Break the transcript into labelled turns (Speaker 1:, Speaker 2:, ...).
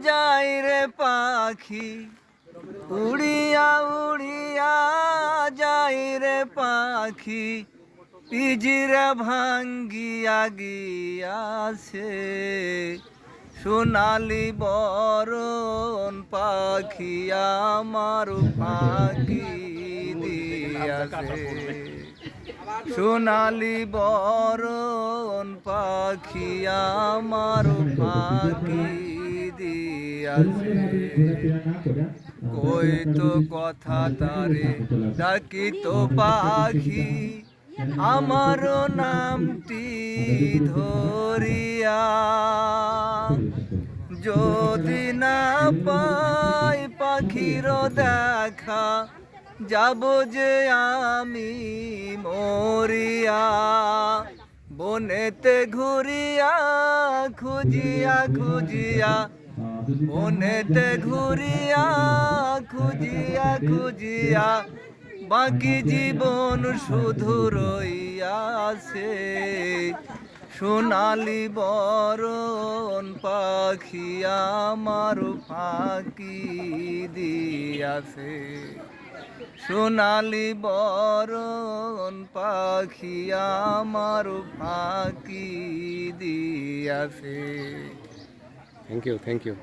Speaker 1: যায় রে পাখি উড়িয়া উড়িয়া যায় রে পাখি পিজিরা ভাঙ্গিয়া গিয়াছে সোনালি বরণ পাখি আমার ফাঁকি দিয়াছে সোনালি বরণ পাখি আমার ফাঁকি দিয়াছে কই তো কথা তারে ডাকি তো পাখি আমার নামটি ধরিয়া যদি না পাই পাখির দেখা যাব যে আমি মরিয়া বনেতে ঘুরিয়া খুঁজিয়া খুঁজিয়া বনেতে ঘুরিয়া খুঁজিয়া খুঁজিয়া বাকি জীবন শুধু রইয়াছে সোনালি বরণ পাখি আমার ফাঁকি দিয়াছে সোনালি বরণ পাখি আমার ফাঁকি দিয়াছে।
Speaker 2: Thank you